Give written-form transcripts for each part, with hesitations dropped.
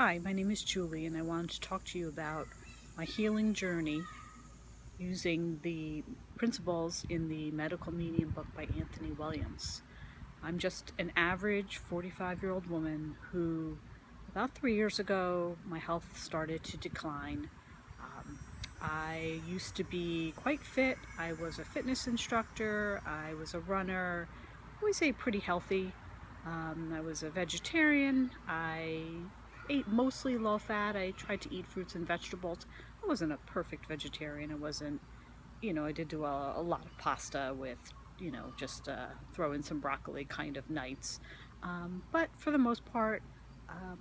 Hi, my name is Julie, and I wanted to talk to you about my healing journey using the principles in the Medical Medium book by Anthony Williams. I'm just an average 45-year-old woman who, about 3 years ago, my health started to decline. Um, I used to be quite fit. I was a fitness instructor, I was a runner, I would say pretty healthy. I was a vegetarian. I ate mostly low fat. I tried to eat fruits and vegetables. I wasn't a perfect vegetarian. I wasn't, I did do a lot of pasta with, just throw in some broccoli kind of nights. But for the most part,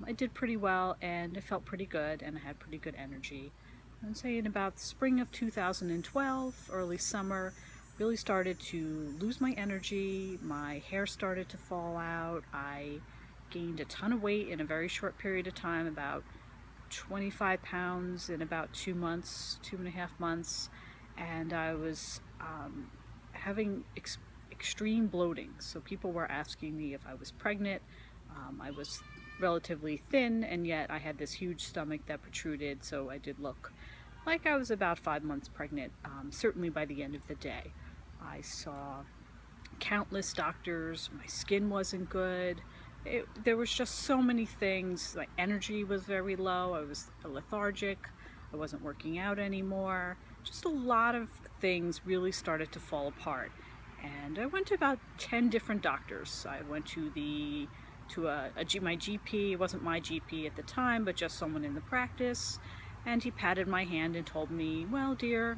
I did pretty well and I felt pretty good and I had pretty good energy. I'd say in about spring of 2012, early summer, really started to lose my energy. My hair started to fall out. I gained a ton of weight in a very short period of time, about 25 pounds in about 2 months, 2.5 months. And I was having extreme bloating. So people were asking me if I was pregnant. I was relatively thin, and yet I had this huge stomach that protruded, so I did look like I was about 5 months pregnant, certainly by the end of the day. I saw countless doctors. My skin wasn't good. There was just so many things. My energy was very low. I was lethargic. I wasn't working out anymore. Just a lot of things really started to fall apart. And I went to about 10 different doctors. I went to my GP. It wasn't my GP at the time, but just someone in the practice. And he patted my hand and told me, well, dear,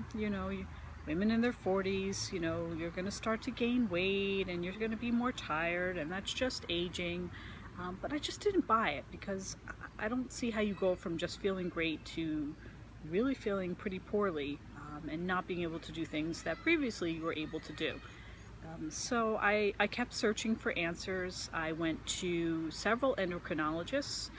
women in their 40s, you're going to start to gain weight and you're going to be more tired, and that's just aging. But I just didn't buy it because I don't see how you go from just feeling great to really feeling pretty poorly, and not being able to do things that previously you were able to do. So I kept searching for answers. I went to several endocrinologists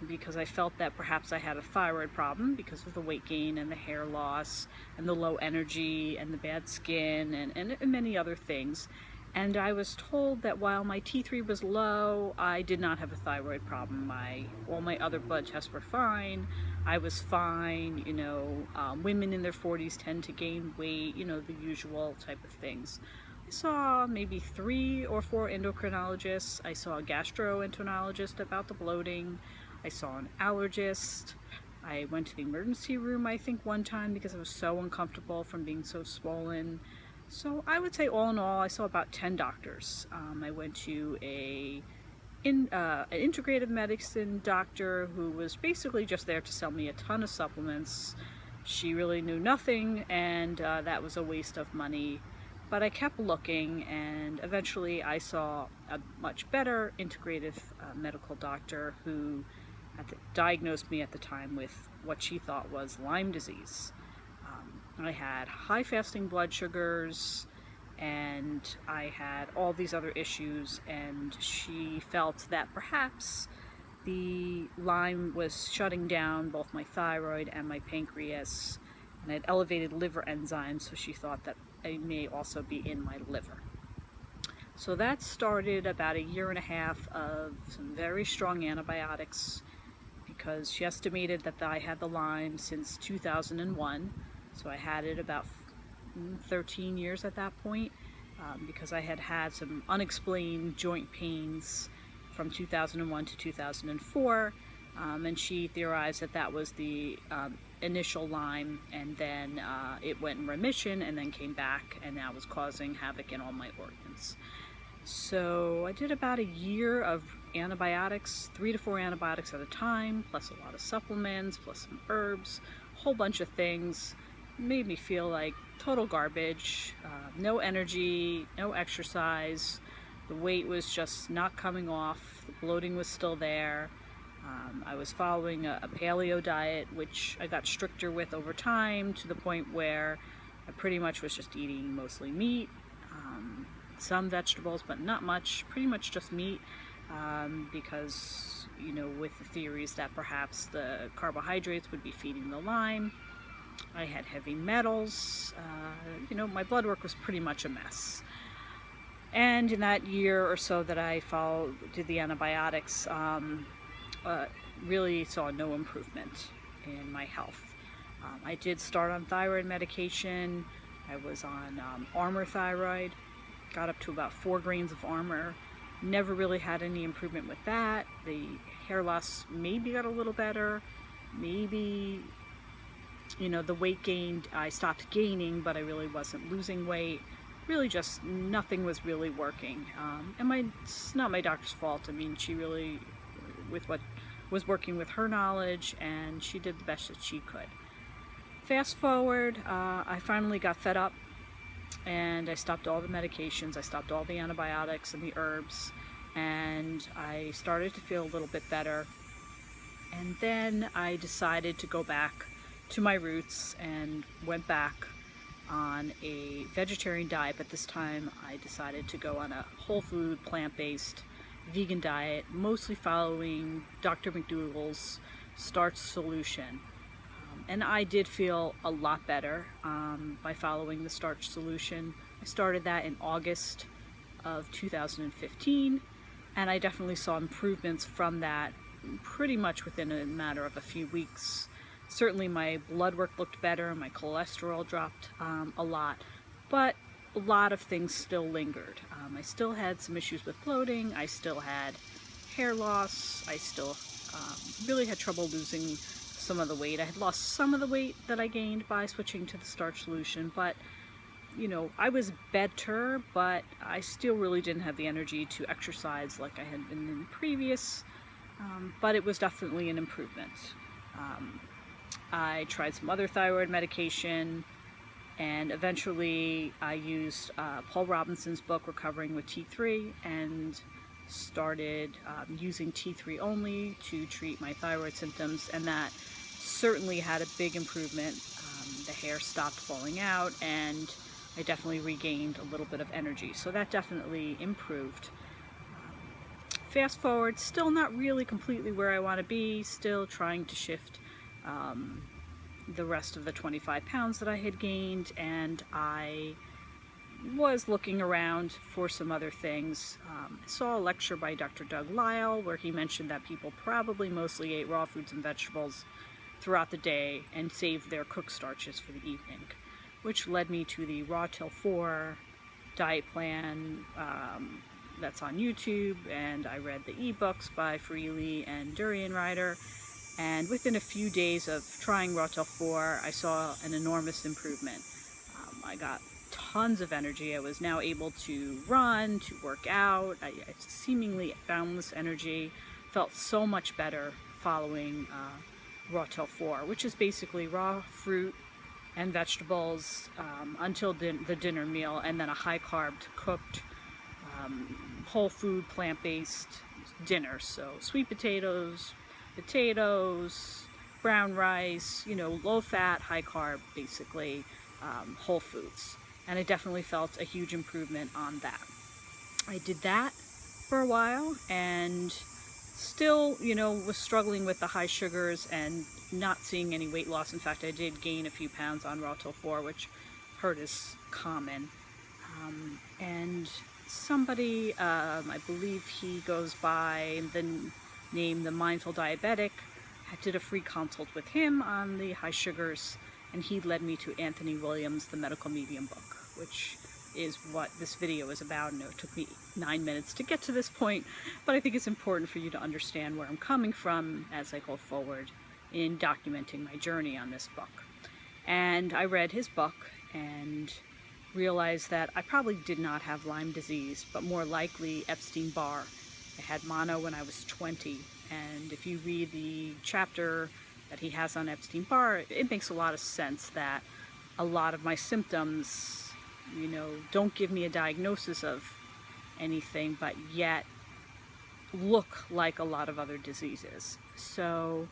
because I felt that perhaps I had a thyroid problem because of the weight gain and the hair loss and the low energy and the bad skin and many other things. And I was told that while my T3 was low, I did not have a thyroid problem. All my other blood tests were fine. I was fine. Women in their 40s tend to gain weight, the usual type of things. I saw maybe 3 or 4 endocrinologists. I saw a gastroenterologist about the bloating. I saw an allergist. I went to the emergency room, I think, one time because I was so uncomfortable from being so swollen. So I would say all in all, I saw about 10 doctors. I went to an integrative medicine doctor who was basically just there to sell me a ton of supplements. She really knew nothing, and that was a waste of money. But I kept looking, and eventually I saw a much better integrative medical doctor who diagnosed me at the time with what she thought was Lyme disease. I had high fasting blood sugars, and I had all these other issues, and she felt that perhaps the Lyme was shutting down both my thyroid and my pancreas, and I had elevated liver enzymes, so she thought that I may also be in my liver. So that started about 1.5 years of some very strong antibiotics, because she estimated that I had the Lyme since 2001. So I had it about 13 years at that point, because I had had some unexplained joint pains from 2001 to 2004, and she theorized that that was the initial Lyme, and then it went in remission and then came back, and now was causing havoc in all my organs. So I did about 1 year of antibiotics, 3 to 4 antibiotics at a time, plus a lot of supplements, plus some herbs, a whole bunch of things. It made me feel like total garbage, no energy, no exercise. The weight was just not coming off, the bloating was still there. I was following a paleo diet, which I got stricter with over time, to the point where I pretty much was just eating mostly meat, some vegetables, but not much, pretty much just meat, because, with the theories that perhaps the carbohydrates would be feeding the Lyme. I had heavy metals, my blood work was pretty much a mess. And in that year or so that I did the antibiotics, really saw no improvement in my health. I did start on thyroid medication. I was on Armor Thyroid, got up to about 4 grains of Armor. Never really had any improvement with that. The hair loss maybe got a little better. Maybe, you know, the weight gained, I stopped gaining, but I really wasn't losing weight. Really just nothing was really working. And it's not my doctor's fault. I mean, she really, with what was working with her knowledge, and she did the best that she could. Fast forward, I finally got fed up and I stopped all the medications. I stopped all the antibiotics and the herbs, and I started to feel a little bit better. And then I decided to go back to my roots and went back on a vegetarian diet, but this time I decided to go on a whole food, plant-based, vegan diet, mostly following Dr. McDougall's starch solution. And I did feel a lot better by following the starch solution. I started that in August of 2015, and I definitely saw improvements from that pretty much within a matter of a few weeks. Certainly my blood work looked better, my cholesterol dropped a lot, but a lot of things still lingered. I still had some issues with bloating, I still had hair loss, I still really had trouble losing some of the weight. I had lost some of the weight that I gained by switching to the starch solution, but you know, I was better, but I still really didn't have the energy to exercise like I had been in previous, but it was definitely an improvement. I tried some other thyroid medication, and eventually I used Paul Robinson's book, Recovering with T3, and started using T3 only to treat my thyroid symptoms, and that certainly had a big improvement. The hair stopped falling out, and I definitely regained a little bit of energy, so that definitely improved. Fast forward, still not really completely where I want to be, still trying to shift the rest of the 25 pounds that I had gained, and I was looking around for some other things. I saw a lecture by Dr. Doug Lisle where he mentioned that people probably mostly ate raw foods and vegetables throughout the day and saved their cooked starches for the evening, which led me to the Raw Till 4 diet plan that's on YouTube, and I read the ebooks by Freely and Durian Rider, and within a few days of trying Raw Till 4, I saw an enormous improvement. I got tons of energy. I was now able to run, to work out. I seemingly boundless energy. Felt so much better following Raw Till 4, which is basically raw fruit and vegetables until the dinner meal, and then a high-carb cooked whole food plant-based dinner. So sweet potatoes, brown rice, you know, low-fat, high-carb, basically whole foods. And I definitely felt a huge improvement on that. I did that for a while and still, you know, was struggling with the high sugars and not seeing any weight loss. In fact, I did gain a few pounds on Raw Till 4, which heard is common. And somebody, I believe he goes by the name The Mindful Diabetic, I did a free consult with him on the high sugars, and he led me to Anthony Williams' The Medical Medium book, which is what this video is about. And it took me 9 minutes to get to this point, but I think it's important for you to understand where I'm coming from as I go forward in documenting my journey on this book. And I read his book and realized that I probably did not have Lyme disease, but more likely Epstein-Barr. I had mono when I was 20, and if you read the chapter that he has on Epstein-Barr, it makes a lot of sense that a lot of my symptoms, you know, don't give me a diagnosis of anything, but yet look like a lot of other diseases. So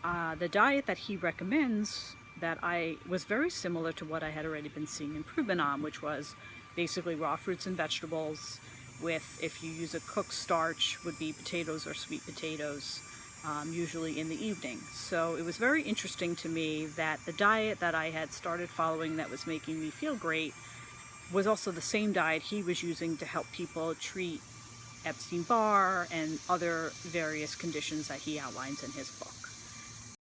the diet that he recommends that I was very similar to what I had already been seeing improvement on, which was basically raw fruits and vegetables with, if you use a cooked starch, would be potatoes or sweet potatoes, usually in the evening. So it was very interesting to me that the diet that I had started following that was making me feel great was also the same diet he was using to help people treat Epstein-Barr and other various conditions that he outlines in his book.